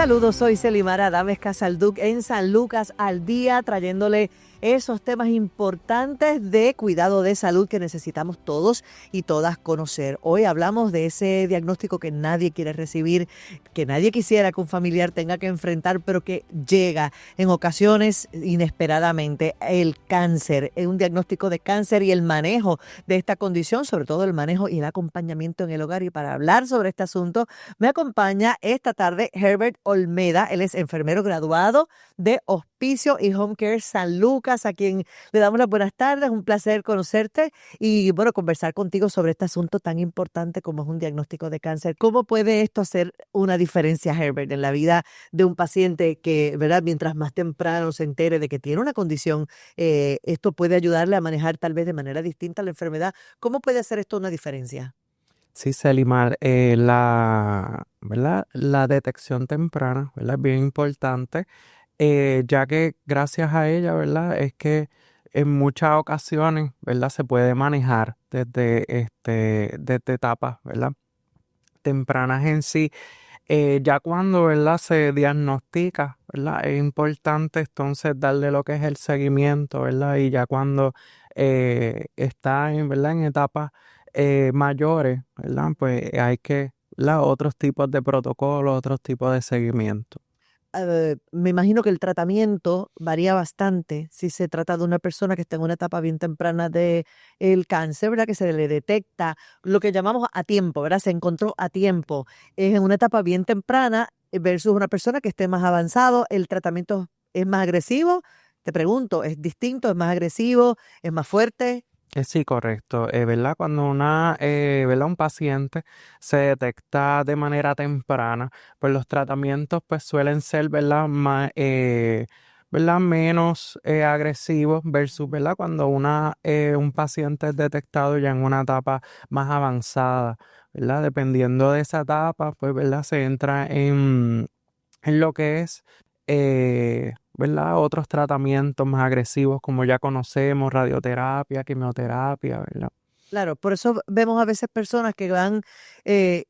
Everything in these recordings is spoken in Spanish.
Saludos, soy Selimara Adames Casalduc en San Lucas al Día, trayéndole esos temas importantes de cuidado de salud que necesitamos todos y todas conocer. Hoy hablamos de ese diagnóstico que nadie quiere recibir, que nadie quisiera que un familiar tenga que enfrentar, pero que llega en ocasiones inesperadamente: el cáncer. Es un diagnóstico de cáncer y el manejo de esta condición, sobre todo el manejo y el acompañamiento en el hogar. Y para hablar sobre este asunto, me acompaña esta tarde Herbert Olmeda. Él es enfermero graduado de Hospicio y Home Care San Lucas, a quien le damos las buenas tardes. Un placer conocerte y, bueno, conversar contigo sobre este asunto tan importante como es un diagnóstico de cáncer. ¿Cómo puede esto hacer una diferencia, Herbert, en la vida de un paciente que, ¿verdad?, mientras más temprano se entere de que tiene una condición, esto puede ayudarle a manejar tal vez de manera distinta la enfermedad? ¿Cómo puede hacer esto una diferencia? Sí, Selimar, ¿verdad? La detección temprana, ¿verdad? Es bien importante, ya que gracias a ella, ¿verdad? Es que en muchas ocasiones, ¿verdad? Se puede manejar desde etapas, ¿verdad? Tempranas en sí. Ya cuando, ¿verdad? Se diagnostica, ¿verdad? Es importante entonces darle lo que es el seguimiento, ¿verdad? Y ya cuando está ¿verdad? En etapas mayores, ¿verdad? Pues hay que, ¿verdad? Otros tipos de protocolos, otros tipos de seguimiento. Me imagino que el tratamiento varía bastante si se trata de una persona que está en una etapa bien temprana de el cáncer, ¿verdad? Que se le detecta lo que llamamos a tiempo, ¿verdad? Se encontró a tiempo. Es en una etapa bien temprana versus una persona que esté más avanzado. ¿El tratamiento es más agresivo? Te pregunto, ¿es distinto? ¿Es más agresivo? ¿Es más fuerte? Sí, correcto. ¿Verdad? Cuando ¿verdad? Un paciente se detecta de manera temprana, pues los tratamientos pues suelen ser, ¿verdad? ¿Verdad? Menos agresivos versus, ¿verdad? Cuando un paciente es detectado ya en una etapa más avanzada, ¿verdad? Dependiendo de esa etapa, pues, ¿verdad? Se entra en lo que es, ¿verdad? Otros tratamientos más agresivos como ya conocemos, radioterapia, quimioterapia, ¿verdad? Claro, por eso vemos a veces personas que van, eh,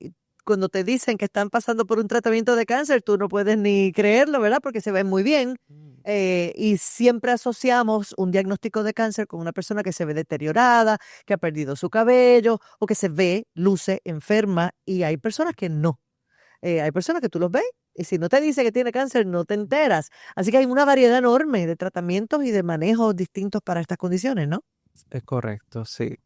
cuando te dicen que están pasando por un tratamiento de cáncer, tú no puedes ni creerlo, ¿verdad? Porque se ven muy bien. Mm. Y siempre asociamos un diagnóstico de cáncer con una persona que se ve deteriorada, que ha perdido su cabello o que se ve, luce enferma. Y hay personas que no. Hay personas que tú los ves y si no te dice que tiene cáncer, no te enteras. Así que hay una variedad enorme de tratamientos y de manejos distintos para estas condiciones, ¿no? Es correcto, sí.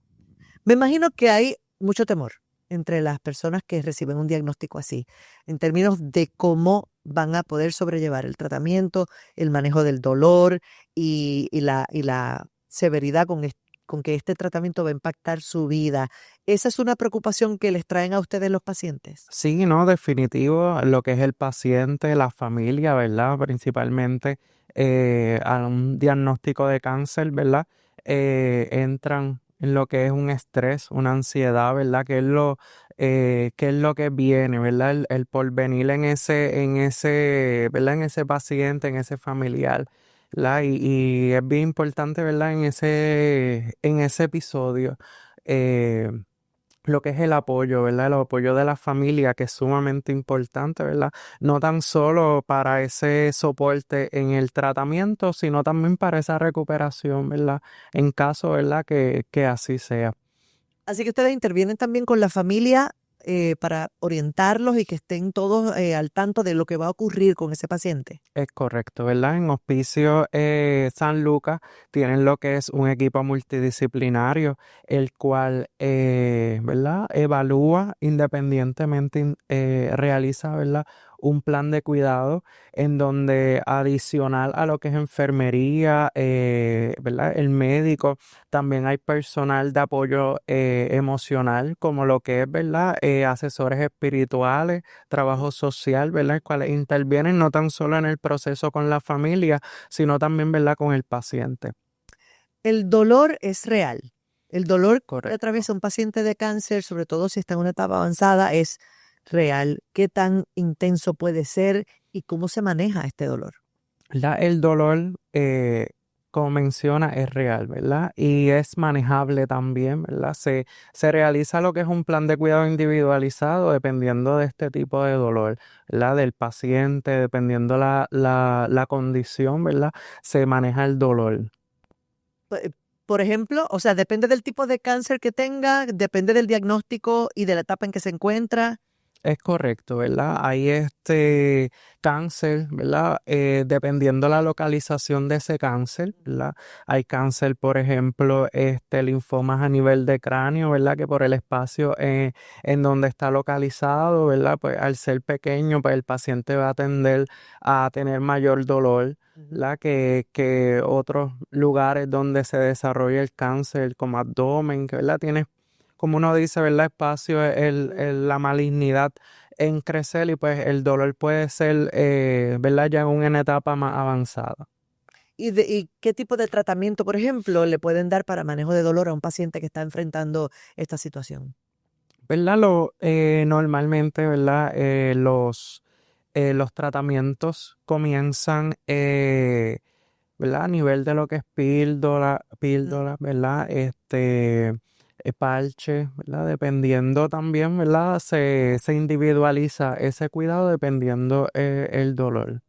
Me imagino que hay mucho temor entre las personas que reciben un diagnóstico así, en términos de cómo van a poder sobrellevar el tratamiento, el manejo del dolor y la severidad con que este tratamiento va a impactar su vida. ¿Esa es una preocupación que les traen a ustedes los pacientes? Sí, no, definitivo, lo que es el paciente, la familia, ¿verdad? Principalmente a un diagnóstico de cáncer, ¿verdad? Entran en lo que es un estrés, una ansiedad, ¿verdad? Qué es lo que viene, ¿verdad? El porvenir ¿verdad? En ese paciente, en ese familiar, ¿verdad? Y es bien importante, ¿verdad? En ese episodio. eh, lo que es el apoyo, ¿verdad? El apoyo de la familia, que es sumamente importante, ¿verdad? No tan solo para ese soporte en el tratamiento, sino también para esa recuperación, ¿verdad? En caso, ¿verdad? Que así sea. Así que ustedes intervienen también con la familia para orientarlos y que estén todos al tanto de lo que va a ocurrir con ese paciente. Es correcto, ¿verdad? En Hospicio San Lucas tienen lo que es un equipo multidisciplinario, el cual, ¿verdad? Evalúa independientemente, realiza, ¿verdad? Un plan de cuidado en donde adicional a lo que es enfermería, ¿verdad? El médico, también hay personal de apoyo emocional, como lo que es, ¿verdad? Asesores espirituales, trabajo social, ¿verdad? El cual intervienen no tan solo en el proceso con la familia, sino también, ¿verdad? Con el paciente. El dolor es real. El dolor que Correcto. atraviesa un paciente de cáncer, sobre todo si está en una etapa avanzada, es real. ¿Qué tan intenso puede ser y cómo se maneja este dolor? El dolor como menciona, es real, ¿verdad? Y es manejable también, ¿verdad? Se realiza lo que es un plan de cuidado individualizado dependiendo de este tipo de dolor, ¿verdad? Del paciente, dependiendo la condición, ¿verdad? Se maneja el dolor. Por ejemplo, o sea, depende del tipo de cáncer que tenga, depende del diagnóstico y de la etapa en que se encuentra. Es correcto, ¿verdad? Hay este cáncer, ¿verdad? Dependiendo la localización de ese cáncer, ¿verdad? Hay cáncer, por ejemplo, linfomas a nivel de cráneo, ¿verdad? Que por el espacio en donde está localizado, ¿verdad? Pues al ser pequeño, pues el paciente va a tender a tener mayor dolor, ¿verdad? Que otros lugares donde se desarrolla el cáncer, como abdomen, que, ¿verdad? Tiene, como uno dice, ¿verdad? Espacio, la malignidad en crecer y pues el dolor puede ser, ¿verdad? Ya en una etapa más avanzada. ¿Y qué tipo de tratamiento, por ejemplo, le pueden dar para manejo de dolor a un paciente que está enfrentando esta situación? ¿Verdad? Normalmente, ¿verdad? Los tratamientos comienzan, ¿verdad? A nivel de lo que es píldora, ¿verdad? Parche, ¿verdad? Dependiendo también, ¿verdad? Se individualiza ese cuidado dependiendo el dolor.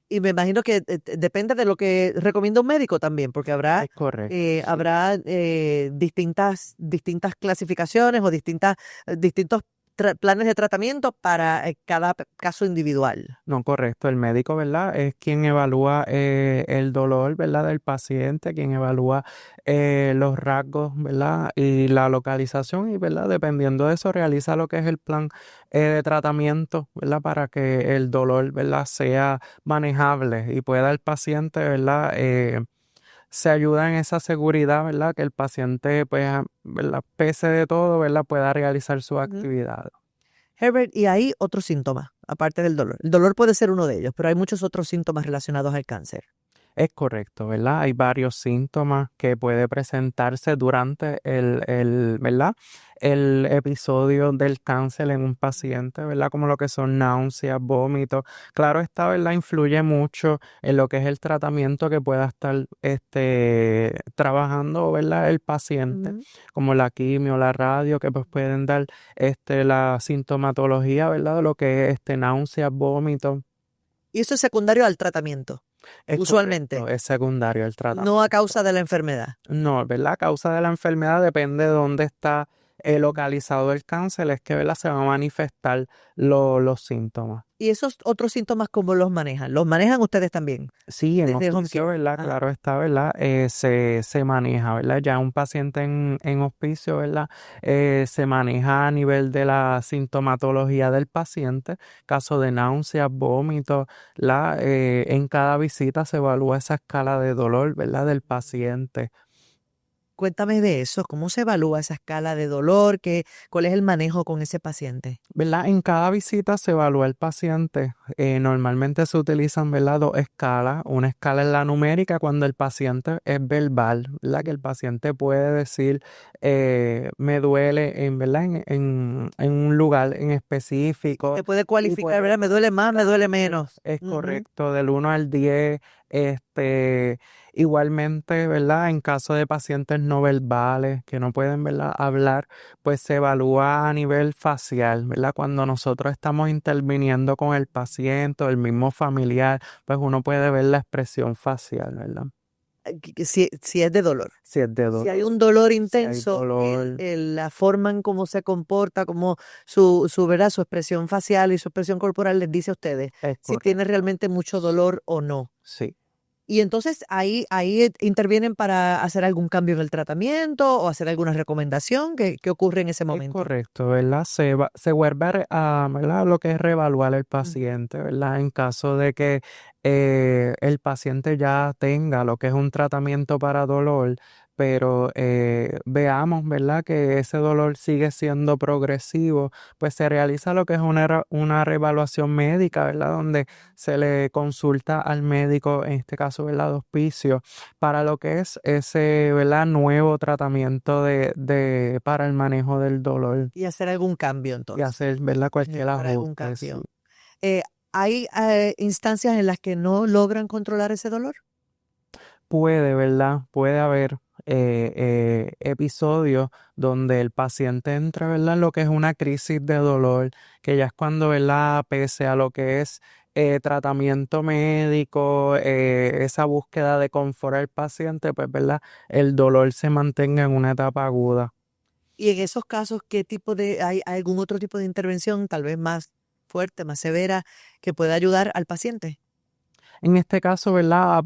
Y me imagino que depende de lo que recomienda un médico también, porque Es correcto, sí. habrá distintas clasificaciones o distintos planes de tratamiento para cada caso individual. No, correcto. El médico, ¿verdad? Es quien evalúa el dolor, ¿verdad? Del paciente, quien evalúa los rasgos, ¿verdad? Y la localización y, ¿verdad? Dependiendo de eso, realiza lo que es el plan de tratamiento, ¿verdad? Para que el dolor, ¿verdad? Sea manejable y pueda el paciente, ¿verdad? Se ayuda en esa seguridad, ¿verdad? Que el paciente, pues, ¿verdad? Pese de todo, ¿verdad? Pueda realizar su Ujú. actividad. Herbert, y hay otros síntomas, aparte del dolor. El dolor puede ser uno de ellos, pero hay muchos otros síntomas relacionados al cáncer. Es correcto, ¿verdad? Hay varios síntomas que puede presentarse durante ¿verdad? El episodio del cáncer en un paciente, ¿verdad? Como lo que son náuseas, vómitos. Claro, esta, ¿verdad? Influye mucho en lo que es el tratamiento que pueda estar trabajando, ¿verdad? El paciente, Ujú. como la quimio, la radio, que pues pueden dar la sintomatología, ¿verdad? De lo que es náuseas, vómitos. Y eso es secundario al tratamiento, Es correcto, usualmente, es secundario el no a tratamiento. causa de la enfermedad. No, ¿verdad? La causa de la enfermedad depende de dónde está localizado el cáncer, es que, ¿verdad? Se van a manifestar los síntomas. ¿Y esos otros síntomas cómo los manejan? ¿Los manejan ustedes también Sí, en desde home hospicio, care? ¿verdad? Ajá. Claro está, ¿verdad? Se maneja, ¿verdad? Ya un paciente en hospicio, ¿verdad? Se maneja a nivel de la sintomatología del paciente, caso de náuseas, vómitos, en cada visita se evalúa esa escala de dolor, ¿verdad? Del paciente. Cuéntame de eso, ¿cómo se evalúa esa escala de dolor? ¿Cuál es el manejo con ese paciente? ¿Verdad? En cada visita se evalúa el paciente. Normalmente se utilizan, ¿verdad? Dos escalas. Una escala es la numérica cuando el paciente es verbal, ¿verdad? Que el paciente puede decir, me duele, ¿verdad? En un lugar en específico. Se puede Y cualificar, puede ¿verdad? Me duele más, me duele es, menos. es Ujú. correcto, del 1 al 10. este, Igualmente, ¿verdad? En caso de pacientes no verbales que no pueden, ¿verdad? Hablar, pues se evalúa a nivel facial, ¿verdad? Cuando nosotros estamos interviniendo con el paciente o el mismo familiar, pues uno puede ver la expresión facial, ¿verdad? Si es de dolor. Si es de Si hay dolor, un dolor si hay intenso, dolor, la forma en cómo se comporta, como ¿verdad? Su expresión facial y su expresión corporal les dice a ustedes es si tiene correcto. realmente mucho dolor o no. Sí. Y entonces ahí intervienen para hacer algún cambio en el tratamiento o hacer alguna recomendación. ¿Qué ocurre en ese Es momento? correcto, ¿verdad? Se vuelve a, ¿verdad? Lo que es reevaluar el Mm. paciente, ¿verdad? En caso de que el paciente ya tenga lo que es un tratamiento para dolor, pero veamos, ¿verdad? Que ese dolor sigue siendo progresivo, pues se realiza lo que es una reevaluación médica, ¿verdad? Donde se le consulta al médico, en este caso, ¿verdad? De hospicio para lo que es ese, ¿verdad? Nuevo tratamiento para el manejo del dolor Y hacer algún cambio y entonces, hacer, ¿verdad? Cualquier para algún ajuste, sí. cambio. ¿Hay instancias en las que no logran controlar ese dolor? ¿verdad? Puede haber episodios donde el paciente entra, ¿verdad? En lo que es una crisis de dolor, que ya es cuando, ¿verdad? Pese a lo que es tratamiento médico, esa búsqueda de confort al paciente, pues, ¿verdad? El dolor se mantenga en una etapa aguda. Y en esos casos, ¿qué tipo hay algún otro tipo de intervención, tal vez más fuerte, más severa, que pueda ayudar al paciente? En este caso, ¿verdad?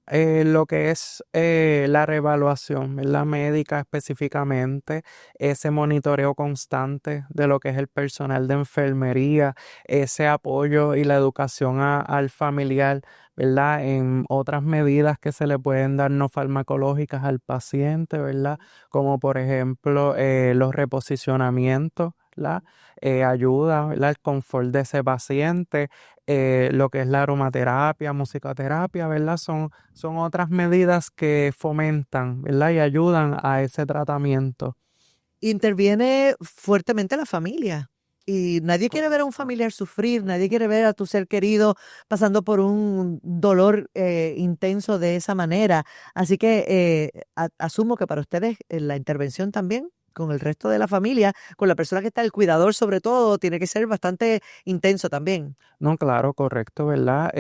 Lo que es la reevaluación, ¿verdad? Médica específicamente, ese monitoreo constante de lo que es el personal de enfermería, ese apoyo y la educación al familiar, ¿verdad? En otras medidas que se le pueden dar no farmacológicas al paciente, ¿verdad? Como por ejemplo los reposicionamientos, ¿verdad? Ayuda, ¿verdad? El confort de ese paciente, lo que es la aromaterapia, musicoterapia, ¿verdad? Son otras medidas que fomentan, ¿verdad? Y ayudan a ese tratamiento. Interviene fuertemente la familia. Y nadie quiere ver a un familiar sufrir, nadie quiere ver a tu ser querido pasando por un dolor intenso de esa manera. Así que asumo que para ustedes la intervención también con el resto de la familia, con la persona que está, el cuidador sobre todo, tiene que ser bastante intenso también. No, claro, correcto, ¿verdad?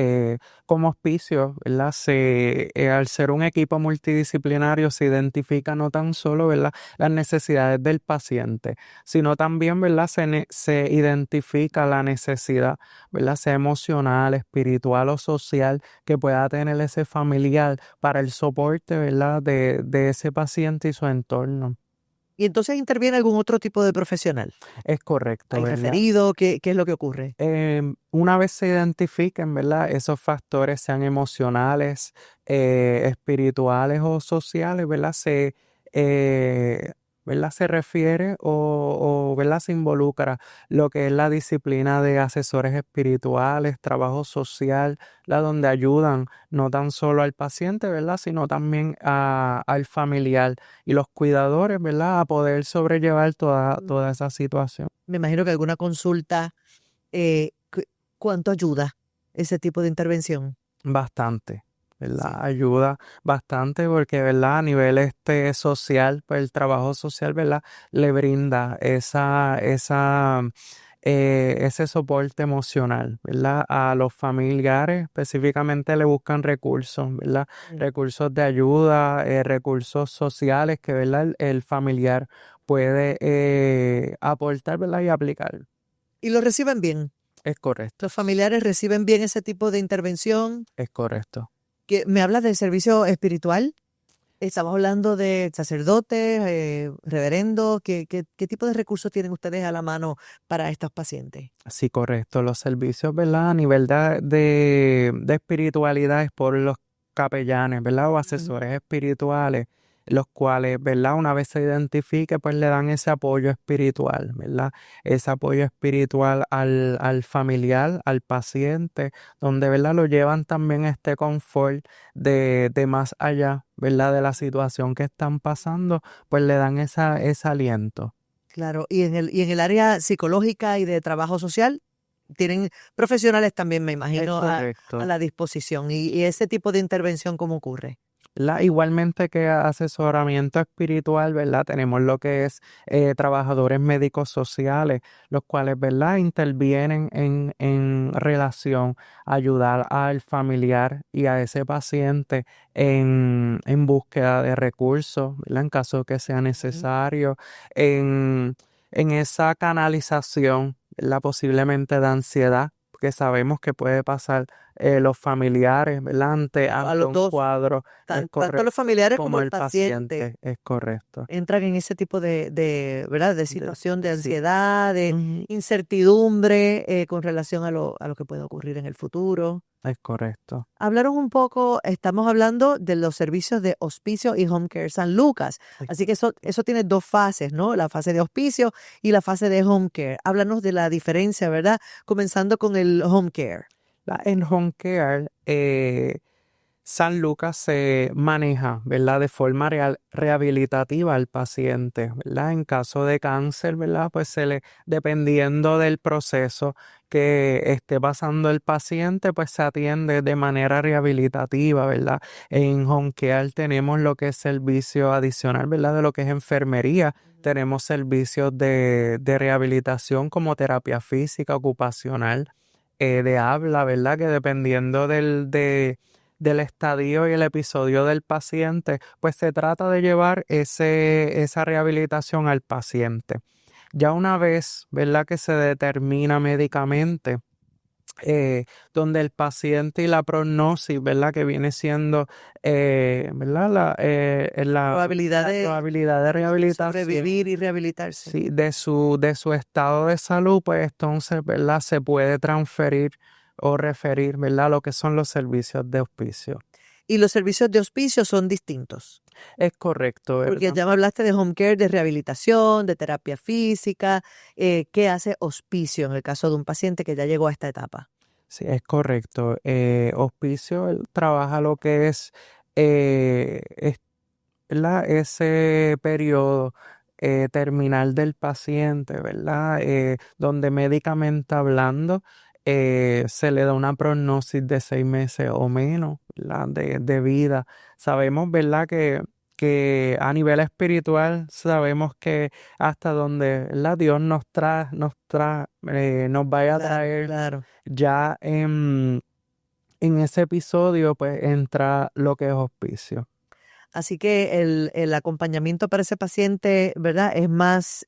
Como hospicio, ¿verdad? Al ser un equipo multidisciplinario se identifica no tan solo, ¿verdad? Las necesidades del paciente, sino también, ¿verdad? Se identifica la necesidad, ¿verdad? Sea emocional, espiritual o social que pueda tener ese familiar para el soporte, ¿verdad? De ese paciente y su entorno. Y entonces interviene algún otro tipo de profesional. Es correcto, ¿Hay ¿verdad? referido? ¿Qué es lo que ocurre? Una vez se identifiquen, ¿verdad? Esos factores sean emocionales, espirituales o sociales, ¿verdad? Eh, ¿Verdad? Se refiere ¿verdad? Se involucra lo que es la disciplina de asesores espirituales, trabajo social, ¿verdad? Donde ayudan no tan solo al paciente, ¿verdad? Sino también al familiar y los cuidadores, ¿verdad? A poder sobrellevar toda esa situación. Me imagino que alguna consulta, ¿cuánto ayuda ese tipo de intervención? Bastante, ¿verdad? Sí. Ayuda bastante porque, ¿verdad? A nivel social, pues el trabajo social, ¿verdad? Le brinda ese soporte emocional, ¿verdad? A los familiares específicamente le buscan recursos, ¿verdad? Mm. Recursos de ayuda, recursos sociales que, ¿verdad? El familiar puede aportar, ¿verdad? Y aplicar. Y lo reciben bien. Es correcto, Los familiares reciben bien ese tipo de intervención. es correcto. Que me hablas del servicio espiritual. Estamos hablando de sacerdotes, reverendos. ¿Qué tipo de recursos tienen ustedes a la mano para estos pacientes? Sí, correcto. Los servicios, ¿verdad? A nivel de espiritualidad es por los capellanes, ¿verdad? O Ujú. asesores espirituales, los cuales, ¿verdad? Una vez se identifique, pues le dan ese apoyo espiritual, ¿verdad? Ese apoyo espiritual al familiar, al paciente, donde, ¿verdad? Lo llevan también a este confort de más allá, ¿verdad? De la situación que están pasando, pues le dan ese aliento. Claro, y en el área psicológica y de trabajo social, tienen profesionales también, me Es imagino, a correcto. la disposición. Y ese tipo de intervención, ¿cómo ocurre? Igualmente que asesoramiento espiritual, ¿verdad? Tenemos lo que es trabajadores médicos sociales, los cuales, ¿verdad? Intervienen en relación a ayudar al familiar y a ese paciente en búsqueda de recursos, ¿verdad? En caso que sea Ujú. necesario, en, en esa canalización, ¿verdad? Posiblemente de ansiedad, que sabemos que puede pasar los familiares, ¿verdad? A Ante los un dos, cuadro, es tanto los correcto, familiares como como el el paciente. paciente, es correcto. Entran en ese tipo ¿verdad? De situación de Sí, ansiedad, de ujú, incertidumbre con relación a lo que puede ocurrir en el futuro. es correcto, Hablaron un poco, estamos hablando de los servicios de hospicio y home care San Lucas. es Así que eso tiene dos fases, ¿no? La fase de hospicio y la fase de home care. Háblanos de la diferencia, ¿verdad? Comenzando con el home care. En home care, San Lucas se maneja, ¿verdad? De forma rehabilitativa al paciente, ¿verdad? En caso de cáncer, ¿verdad? Pues dependiendo del proceso que esté pasando el paciente, pues se atiende de manera rehabilitativa, ¿verdad? En Home Care tenemos lo que es servicio adicional, ¿verdad? De lo que es enfermería. Tenemos servicios de rehabilitación como terapia física, ocupacional, de habla, ¿verdad? Que dependiendo del estadio y el episodio del paciente, pues se trata de llevar esa rehabilitación al paciente. Ya una vez, ¿verdad? Que se determina médicamente, donde el paciente y la prognosis, ¿verdad? Que viene siendo, ¿verdad? Probabilidad La de probabilidad de rehabilitación. sobrevivir y rehabilitarse. Sí, de su estado de salud, pues entonces, ¿verdad? Se puede transferir o referir, ¿verdad? A lo que son los servicios de hospicio. Y los servicios de hospicio son distintos, Es correcto, porque ¿verdad? ya me hablaste de home care, de rehabilitación, de terapia física. ¿Qué hace hospicio en el caso de un paciente que ya llegó a esta etapa? Sí, es correcto. Hospicio él trabaja lo que es, ¿verdad? Ese periodo terminal del paciente, ¿verdad? Donde médicamente hablando se le da una prognosis de 6 meses o menos, ¿verdad? De vida. Sabemos, ¿verdad? Que a nivel espiritual sabemos que hasta donde, ¿verdad? Dios nos vaya a Claro, traer claro. ya en ese episodio, pues entra lo que es hospicio. Así que el acompañamiento para ese paciente, ¿verdad? Es más,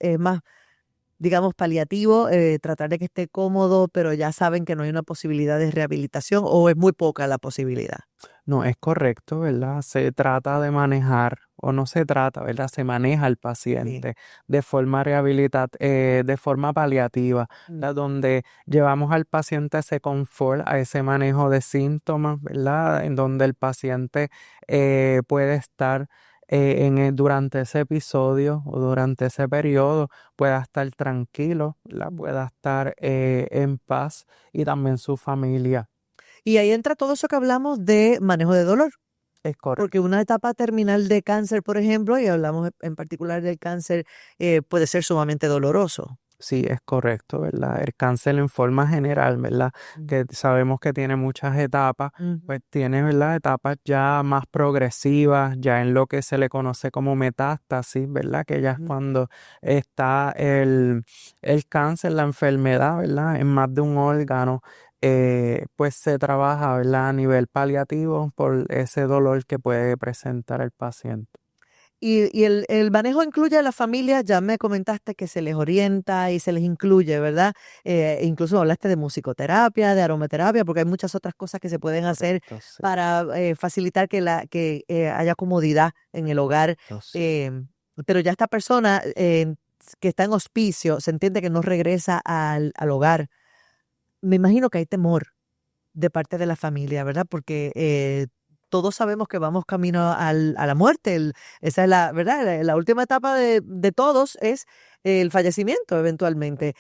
digamos, paliativo, tratar de que esté cómodo, pero ya saben que no hay una posibilidad de rehabilitación o es muy poca la posibilidad. No es correcto, ¿verdad? Se trata de manejar, o no se trata, ¿verdad? Se maneja al Sí. paciente de forma paliativa, Mm. ¿verdad? Donde llevamos al paciente a ese confort, a ese manejo de síntomas, ¿verdad? En donde el paciente puede estar durante ese episodio o durante ese periodo, pueda estar tranquilo, ¿verdad? Pueda estar en paz y también su familia. Y ahí entra todo eso que hablamos de manejo de dolor, Es correcto. porque una etapa terminal de cáncer, por ejemplo, y hablamos en particular del cáncer, puede ser sumamente doloroso. Sí, es correcto, ¿verdad? El cáncer en forma general, ¿verdad? Mm. Que sabemos que tiene muchas etapas, Ujú. pues tiene, ¿verdad? Etapas ya más progresivas, ya en lo que se le conoce como metástasis, ¿verdad? Que ya es Ujú. cuando está el cáncer, la enfermedad, ¿verdad? En más de un órgano, pues se trabaja, ¿verdad? A nivel paliativo por ese dolor que puede presentar el paciente. Y el manejo incluye a la familia, ya me comentaste que se les orienta y se les incluye, ¿verdad? Incluso hablaste de musicoterapia, de aromaterapia, porque hay muchas otras cosas que se pueden hacer Correcto, sí. para facilitar que haya comodidad en el hogar. Correcto, sí. Pero ya esta persona que está en hospicio se entiende que no regresa al hogar. Me imagino que hay temor de parte de la familia, ¿verdad? Porque todos sabemos que vamos camino a la muerte. Esa es la, ¿verdad? La última etapa de todos es el fallecimiento eventualmente.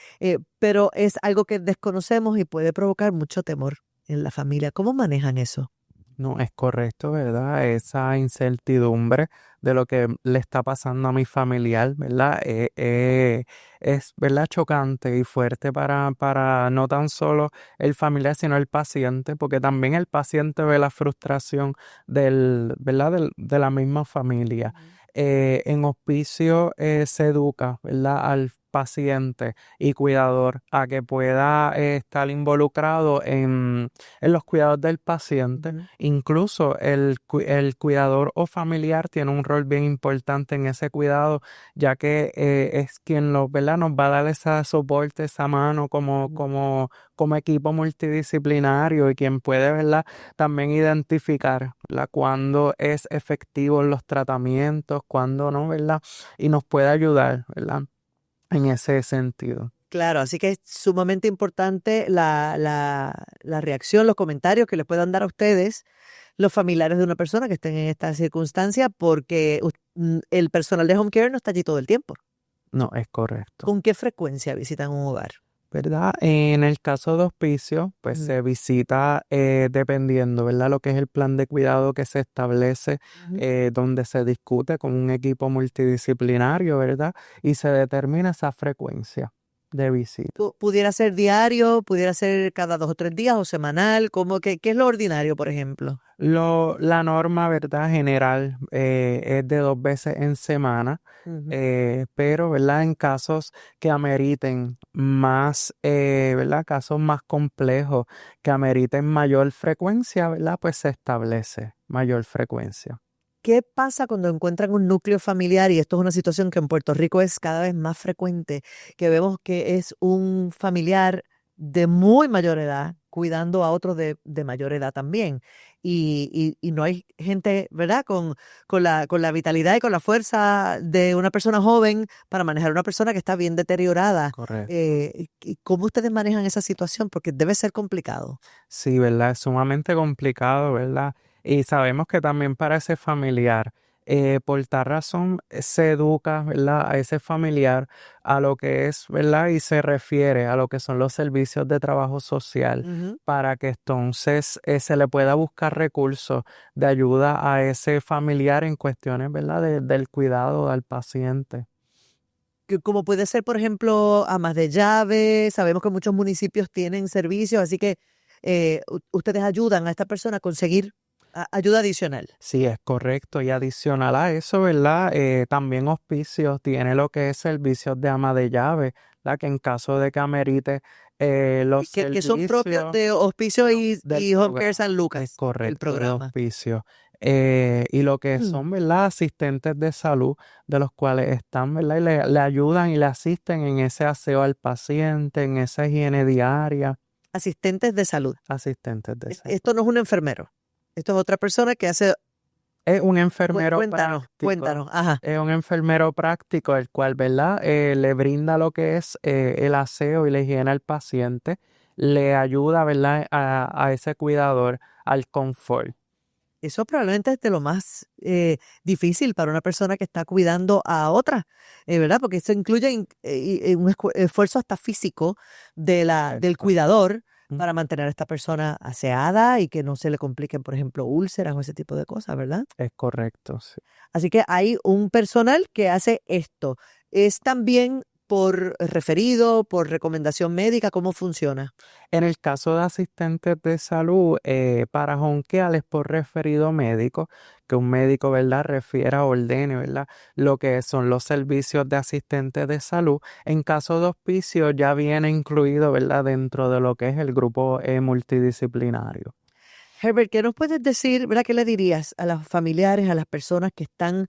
Pero es algo que desconocemos y puede provocar mucho temor en la familia. ¿Cómo manejan eso? No, es correcto, ¿verdad? Esa incertidumbre de lo que le está pasando a mi familiar, ¿verdad? Es, ¿verdad? Chocante y fuerte para no tan solo el familiar, sino el paciente, porque también el paciente ve la frustración ¿verdad? De la misma familia. Ujú. En hospicio se educa, ¿verdad? Al paciente y cuidador a que pueda estar involucrado en los cuidados del paciente. Ujú. Incluso el cuidador o familiar tiene un rol bien importante en ese cuidado, ya que es quien ¿verdad? Nos va a dar ese soporte, esa mano Ujú. como equipo multidisciplinario y quien puede, ¿verdad? También identificar, ¿verdad? Cuándo es efectivo en los tratamientos, cuándo no, ¿verdad? Y nos puede ayudar, ¿verdad? En ese sentido. Claro, así que es sumamente importante la reacción, los comentarios que le puedan dar a ustedes los familiares de una persona que estén en esta circunstancia, porque el personal de home care no está allí todo el tiempo. No, es correcto. ¿Con qué frecuencia visitan un hogar? ¿verdad? En el caso de hospicio, pues Ujú, se visita dependiendo, ¿verdad? Lo que es el plan de cuidado que se establece, ujú. donde se discute con un equipo multidisciplinario, ¿verdad? Y se determina esa frecuencia de visita. Pudiera ser diario, pudiera ser cada 2 o 3 días o semanal, como que, ¿qué es lo ordinario, por ejemplo? La norma, ¿verdad? General es de 2 veces en semana, Ujú. pero, ¿verdad? En casos que ameriten más, ¿verdad? Casos más complejos, que ameriten mayor frecuencia, ¿verdad? Pues se establece mayor frecuencia. ¿Qué pasa cuando encuentran un núcleo familiar? Y esto es una situación que en Puerto Rico es cada vez más frecuente, que vemos que es un familiar de muy mayor edad cuidando a otro de mayor edad también. Y no hay gente, ¿verdad? Con la vitalidad y con la fuerza de una persona joven para manejar a una persona que está bien deteriorada. Correcto. ¿Y cómo ustedes manejan esa situación? Porque debe ser complicado. Sí, ¿verdad? Es sumamente complicado, ¿verdad? Y sabemos que también para ese familiar, por tal razón, se educa, ¿verdad? A ese familiar a lo que es, ¿verdad? Y se refiere a lo que son los servicios de trabajo social Ujú. para que entonces se le pueda buscar recursos de ayuda a ese familiar en cuestiones, ¿verdad? Del cuidado al paciente. Como puede ser, por ejemplo, amas de llave. Sabemos que muchos municipios tienen servicios, así que ustedes ayudan a esta persona a conseguir ayuda adicional. Sí, es correcto. Y adicional a eso, ¿verdad? También Hospicios tiene lo que es servicios de ama de llave, ¿verdad? Que en caso de que amerite los Que son propios servicios de Hospicio del y Home Care programa, San es Lucas, el correcto, de programa. Hospicios. Y lo que son, ¿verdad? Asistentes de salud, de los cuales están, ¿verdad? Y le ayudan y le asisten en ese aseo al paciente, en esa higiene diaria, Asistentes de salud. asistentes de salud. Esto no es un enfermero. Esto es otra persona que hace. Es un enfermero Cuéntanos, práctico, cuéntanos. Ajá. es un enfermero práctico el cual, ¿verdad? Le brinda lo que es el aseo y la higiene al paciente, le ayuda, ¿verdad? A ese cuidador al confort. Eso probablemente es de lo más difícil para una persona que está cuidando a otra, ¿verdad? Porque eso incluye un esfuerzo hasta físico del Correcto. cuidador Mm, para mantener a esta persona aseada y que no se le compliquen, por ejemplo, úlceras o ese tipo de cosas, ¿verdad? es correcto, sí. Así que hay un personal que hace esto. ¿Es también por referido, por recomendación médica? ¿Cómo funciona? En el caso de asistentes de salud, para jonquear es por referido médico, que un médico, ¿verdad?, refiera, ordene, ¿verdad?, lo que son los servicios de asistentes de salud. En caso de hospicio ya viene incluido, ¿verdad?, dentro de lo que es el grupo multidisciplinario. Herbert, ¿qué nos puedes decir, verdad? ¿Qué le dirías a los familiares, a las personas que están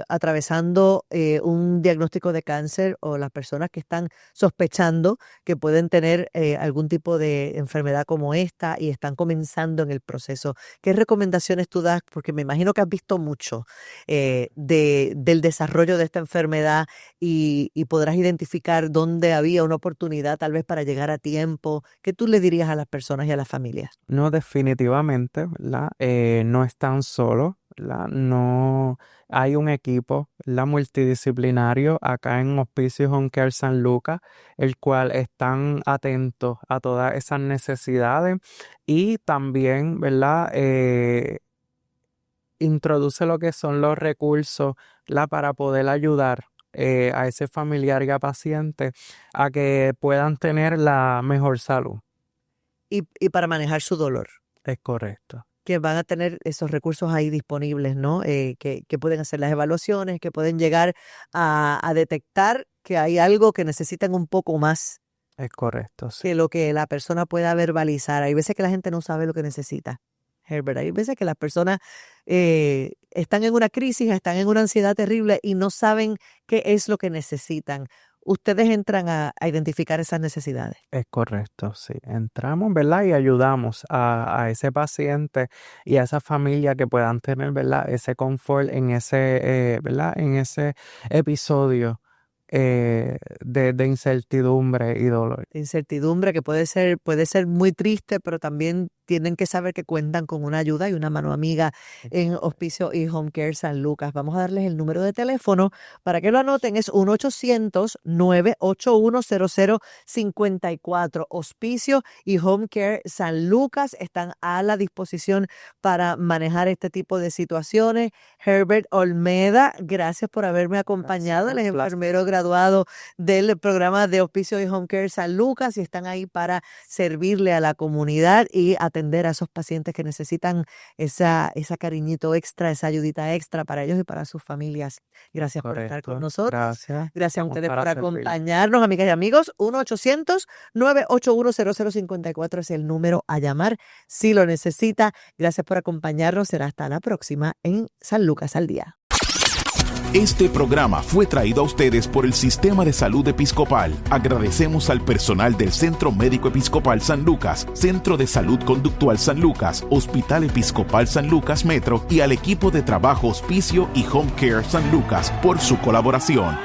atravesando un diagnóstico de cáncer o las personas que están sospechando que pueden tener algún tipo de enfermedad como esta y están comenzando en el proceso? ¿Qué recomendaciones tú das? Porque me imagino que has visto mucho del desarrollo de esta enfermedad y podrás identificar dónde había una oportunidad tal vez para llegar a tiempo. ¿Qué tú le dirías a las personas y a las familias? No, definitivamente, ¿verdad? No están solos, ¿verdad? No hay un equipo, ¿verdad?, multidisciplinario acá en Hospicio Home Care San Lucas, el cual están atentos a todas esas necesidades y también, ¿verdad? Introduce lo que son los recursos, ¿verdad?, para poder ayudar a ese familiar y a paciente a que puedan tener la mejor salud. Y para manejar su dolor, Es correcto. que van a tener esos recursos ahí disponibles, ¿no? Que pueden hacer las evaluaciones, que pueden llegar a detectar que hay algo que necesitan un poco más Es correcto, sí. que lo que la persona pueda verbalizar. Hay veces que la gente no sabe lo que necesita, Herbert. Hay veces que las personas están en una crisis, están en una ansiedad terrible y no saben qué es lo que necesitan. Ustedes entran a identificar esas necesidades. Es correcto, sí. Entramos, ¿verdad? Y ayudamos a ese paciente y a esa familia que puedan tener, ¿verdad? Ese confort en ese, ¿verdad? En ese episodio de incertidumbre y dolor. De incertidumbre que puede ser muy triste, pero también tienen que saber que cuentan con una ayuda y una mano amiga en Hospicio y Home Care San Lucas. Vamos a darles el número de teléfono para que lo anoten. Es 1-800-981-0054. Hospicio y Home Care San Lucas están a la disposición para manejar este tipo de situaciones. Herbert Olmeda, gracias por haberme acompañado. Él es enfermero graduado del programa de Hospicio y Home Care San Lucas y están ahí para servirle a la comunidad y atender a esos pacientes que necesitan esa cariñito extra, esa ayudita extra para ellos y para sus familias. Gracias por estar con nosotros. Gracias a ustedes por acompañarnos, amigas y amigos. 1-800-981-0054 es el número a llamar si lo necesita. Gracias por acompañarnos. Será hasta la próxima en San Lucas al Día. Este programa fue traído a ustedes por el Sistema de Salud Episcopal. Agradecemos al personal del Centro Médico Episcopal San Lucas, Centro de Salud Conductual San Lucas, Hospital Episcopal San Lucas Metro y al equipo de trabajo Hospicio y Home Care San Lucas por su colaboración.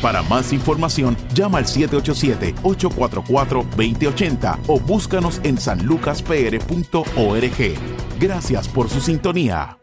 Para más información, llama al 787-844-2080 o búscanos en sanlucaspr.org. Gracias por su sintonía.